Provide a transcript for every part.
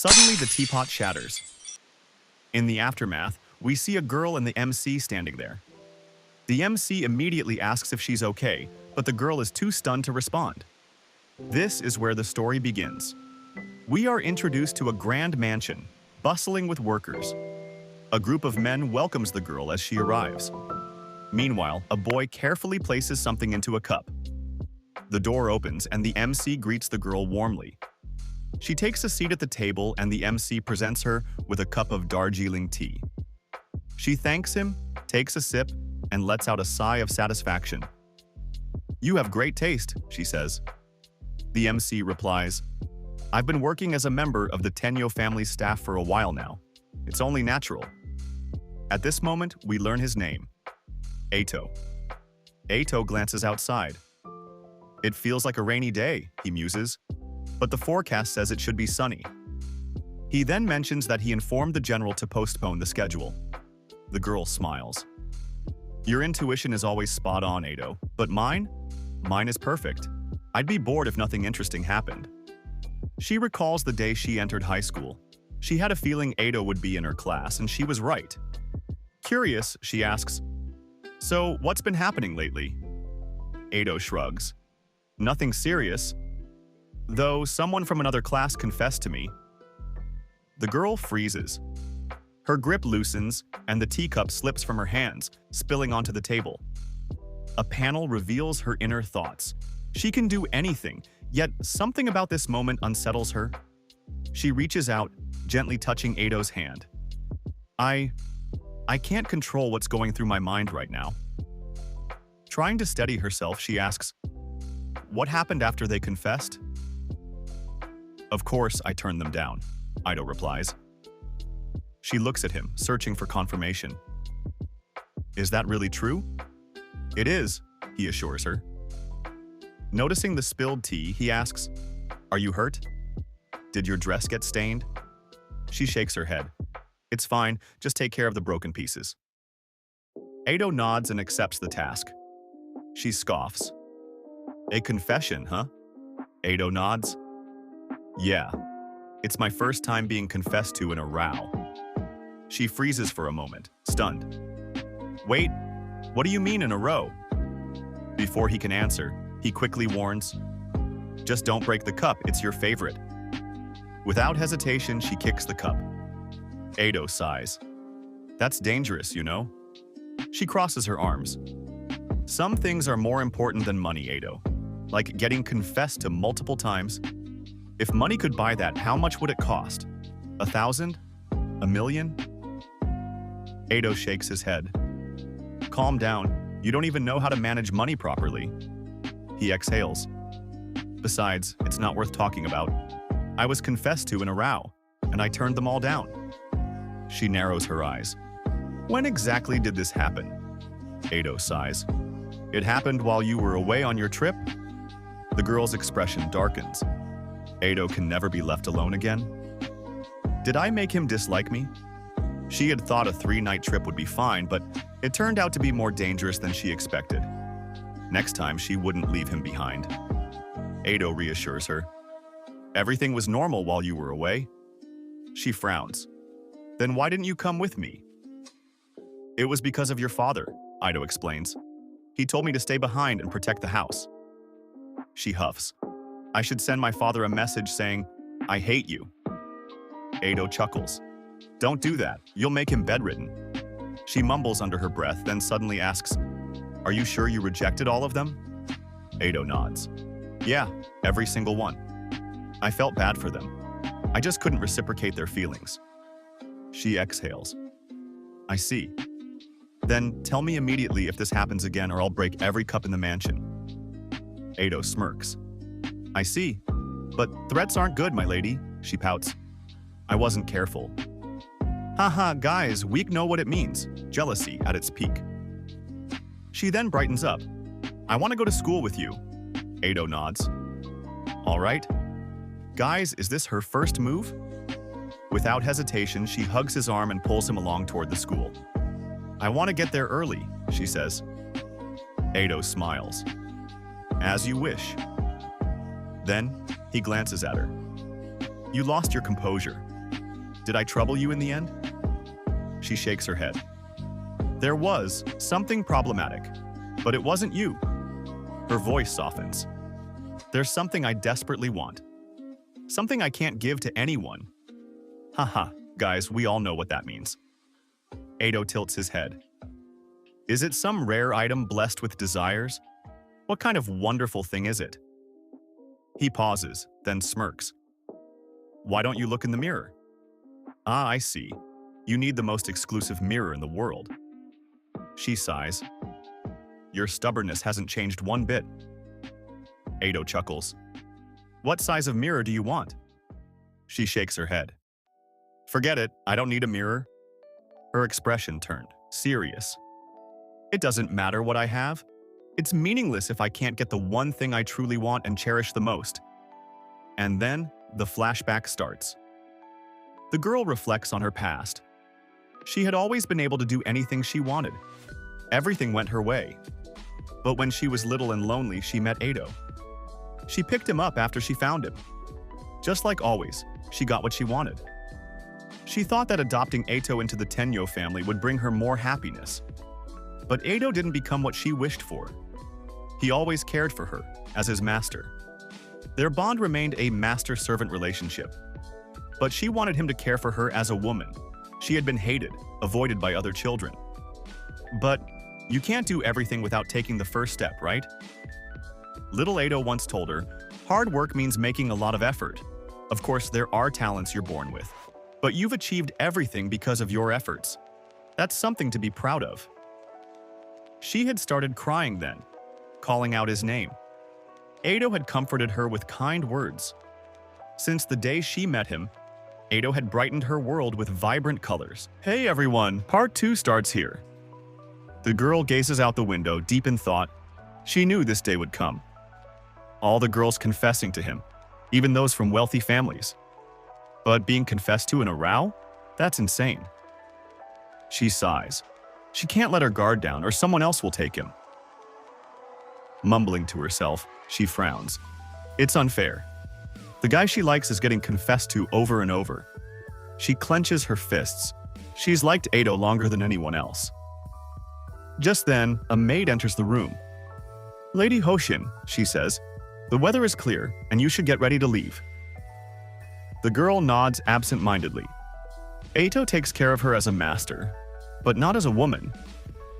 Suddenly, the teapot shatters. In the aftermath, we see a girl and the MC standing there. The MC immediately asks if she's okay, but the girl is too stunned to respond. This is where the story begins. We are introduced to a grand mansion, bustling with workers. A group of men welcomes the girl as she arrives. Meanwhile, a boy carefully places something into a cup. The door opens and the MC greets the girl warmly. She takes a seat at the table and the MC presents her with a cup of Darjeeling tea. She thanks him, takes a sip, and lets out a sigh of satisfaction. "You have great taste," she says. The MC replies, "I've been working as a member of the Tenyo family staff for a while now. It's only natural." At this moment, we learn his name, Eito. Eito glances outside. "It feels like a rainy day," he muses, "but the forecast says it should be sunny." He then mentions that he informed the general to postpone the schedule. The girl smiles. "Your intuition is always spot on, Eito, but mine is perfect. I'd be bored if nothing interesting happened." She recalls the day she entered high school. She had a feeling Eito would be in her class, and she was right. Curious, she asks, "So, what's been happening lately?" Eito shrugs. "Nothing serious. Though someone from another class confessed to me." The girl freezes. Her grip loosens, and the teacup slips from her hands, spilling onto the table. A panel reveals her inner thoughts. She can do anything, yet something about this moment unsettles her. She reaches out, gently touching Eito's hand. I can't control what's going through my mind right now." Trying to steady herself, she asks, "What happened after they confessed?" "Of course, I turned them down," Eito replies. She looks at him, searching for confirmation. "Is that really true?" "It is," he assures her. Noticing the spilled tea, he asks, "Are you hurt? Did your dress get stained?" She shakes her head. "It's fine, just take care of the broken pieces." Eito nods and accepts the task. She scoffs. "A confession, huh?" Eito nods. "Yeah, it's my first time being confessed to in a row." She freezes for a moment, stunned. "Wait, what do you mean in a row?" Before he can answer, he quickly warns, "Just don't break the cup, it's your favorite." Without hesitation, she kicks the cup. Eito sighs. "That's dangerous, you know?" She crosses her arms. "Some things are more important than money, Eito. Like getting confessed to multiple times. If money could buy that, how much would it cost? 1,000? 1,000,000? Eito shakes his head. "Calm down. You don't even know how to manage money properly." He exhales. "Besides, it's not worth talking about. I was confessed to in a row, and I turned them all down." She narrows her eyes. "When exactly did this happen?" Eito sighs. "It happened while you were away on your trip?" The girl's expression darkens. Eito can never be left alone again. Did I make him dislike me? She had thought a 3-night trip would be fine, but it turned out to be more dangerous than she expected. Next time, she wouldn't leave him behind. Eito reassures her. "Everything was normal while you were away." She frowns. "Then why didn't you come with me?" "It was because of your father," Eito explains. "He told me to stay behind and protect the house." She huffs. "I should send my father a message saying, 'I hate you.'" Eito chuckles. "Don't do that, you'll make him bedridden." She mumbles under her breath, then suddenly asks, "Are you sure you rejected all of them?" Eito nods. "Yeah, every single one. I felt bad for them. I just couldn't reciprocate their feelings." She exhales. "I see. Then tell me immediately if this happens again or I'll break every cup in the mansion." Eito smirks. "I see. But threats aren't good, my lady," she pouts. "I wasn't careful." Haha, guys, we know what it means. Jealousy at its peak. She then brightens up. "I want to go to school with you." Eito nods. "All right." Guys, is this her first move? Without hesitation, she hugs his arm and pulls him along toward the school. "I want to get there early," she says. Eito smiles. "As you wish." Then, he glances at her. You lost your composure. Did I trouble you in the end? She shakes her head. There was something problematic, but it wasn't you. Her voice softens. There's something I desperately want. Something I can't give to anyone. Haha, guys, we all know what that means. Edo tilts his head. Is it some rare item blessed with desires? What kind of wonderful thing is it? He pauses, then smirks. Why don't you look in the mirror? Ah, I see. You need the most exclusive mirror in the world. She sighs. Your stubbornness hasn't changed one bit. Edo chuckles. What size of mirror do you want? She shakes her head. Forget it, I don't need a mirror. Her expression turned serious. It doesn't matter what I have. It's meaningless if I can't get the one thing I truly want and cherish the most. And then the flashback starts. The girl reflects on her past. She had always been able to do anything she wanted. Everything went her way. But when she was little and lonely, she met Edo. She picked him up after she found him. Just like always, she got what she wanted. She thought that adopting Eito into the Tenyo family would bring her more happiness. But Edo didn't become what she wished for. He always cared for her, as his master. Their bond remained a master-servant relationship. But she wanted him to care for her as a woman. She had been hated, avoided by other children. But you can't do everything without taking the first step, right? Little Edo once told her, hard work means making a lot of effort. Of course, there are talents you're born with. But you've achieved everything because of your efforts. That's something to be proud of. She had started crying then, calling out his name. Edo had comforted her with kind words. Since the day she met him, Edo had brightened her world with vibrant colors. Hey everyone, part 2 starts here. The girl gazes out the window, deep in thought. She knew this day would come. All the girls confessing to him, even those from wealthy families. But being confessed to in a row? That's insane. She sighs. She can't let her guard down or someone else will take him. Mumbling to herself, she frowns. It's unfair. The guy she likes is getting confessed to over and over. She clenches her fists. She's liked Edo longer than anyone else. Just then, a maid enters the room. Lady Hoshin, she says, the weather is clear and you should get ready to leave. The girl nods absent-mindedly. Eito takes care of her as a master, but not as a woman.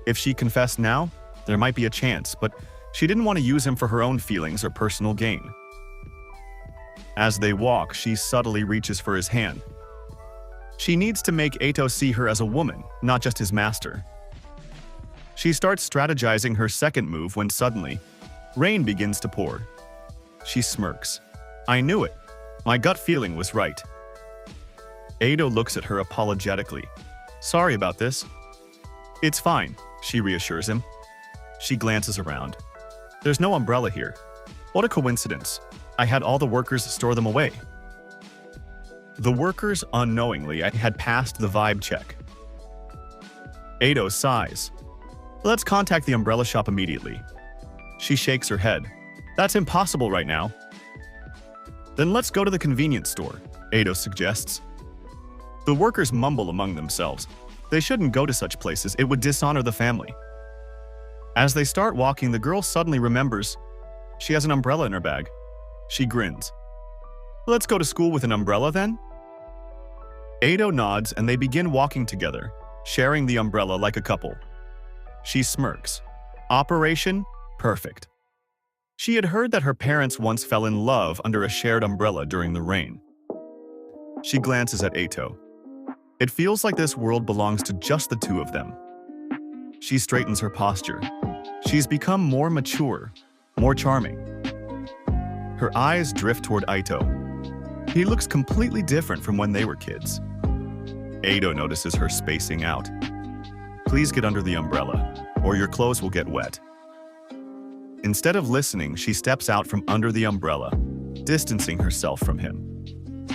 If she confessed now, there might be a chance, but she didn't want to use him for her own feelings or personal gain. As they walk, she subtly reaches for his hand. She needs to make Eito see her as a woman, not just his master. She starts strategizing her second move when suddenly, rain begins to pour. She smirks. I knew it. My gut feeling was right. Eito looks at her apologetically. Sorry about this. It's fine, she reassures him. She glances around. There's no umbrella here. What a coincidence. I had all the workers store them away. The workers unknowingly had passed the vibe check. Eito sighs. Let's contact the umbrella shop immediately. She shakes her head. That's impossible right now. Then let's go to the convenience store, Eito suggests. The workers mumble among themselves. They shouldn't go to such places, it would dishonor the family. As they start walking, the girl suddenly remembers she has an umbrella in her bag. She grins. Let's go to school with an umbrella then? Eito nods and they begin walking together, sharing the umbrella like a couple. She smirks. Operation perfect. She had heard that her parents once fell in love under a shared umbrella during the rain. She glances at Eito. It feels like this world belongs to just the two of them. She straightens her posture. She's become more mature, more charming. Her eyes drift toward Eito. He looks completely different from when they were kids. Eito notices her spacing out. Please get under the umbrella, or your clothes will get wet. Instead of listening, she steps out from under the umbrella, distancing herself from him.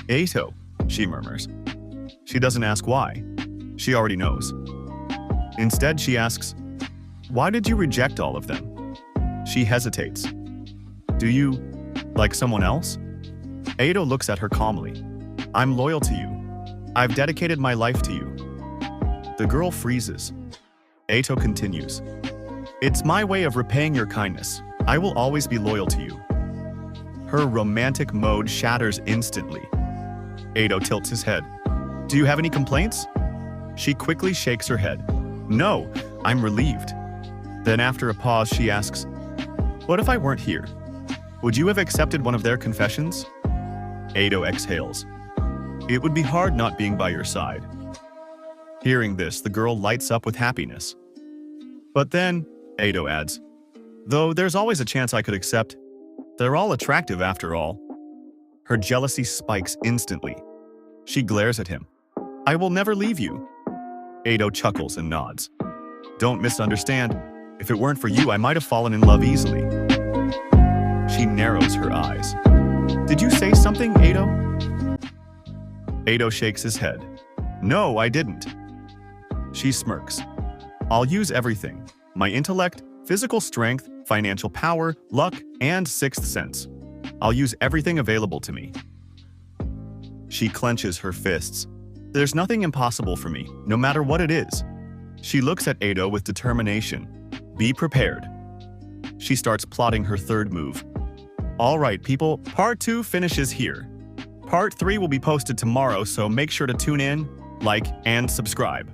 Eito, she murmurs. She doesn't ask why. She already knows. Instead, she asks, why did you reject all of them? She hesitates. Do you like someone else? Eito looks at her calmly. I'm loyal to you. I've dedicated my life to you. The girl freezes. Eito continues. It's my way of repaying your kindness. I will always be loyal to you. Her romantic mode shatters instantly. Eito tilts his head. Do you have any complaints? She quickly shakes her head. No, I'm relieved. Then after a pause, she asks, what if I weren't here? Would you have accepted one of their confessions? Eito exhales. It would be hard not being by your side. Hearing this, the girl lights up with happiness. But then, Eito adds, though there's always a chance I could accept. They're all attractive after all. Her jealousy spikes instantly. She glares at him. I will never leave you. Eito chuckles and nods. Don't misunderstand. If it weren't for you, I might have fallen in love easily. She narrows her eyes. Did you say something, Eito? Eito shakes his head. No, I didn't. She smirks. I'll use everything. My intellect, physical strength, financial power, luck, and sixth sense. I'll use everything available to me. She clenches her fists. There's nothing impossible for me, no matter what it is. She looks at Eito with determination. Be prepared. She starts plotting her third move. All right, people, part 2 finishes here. Part 3 will be posted tomorrow, so make sure to tune in, like, and subscribe.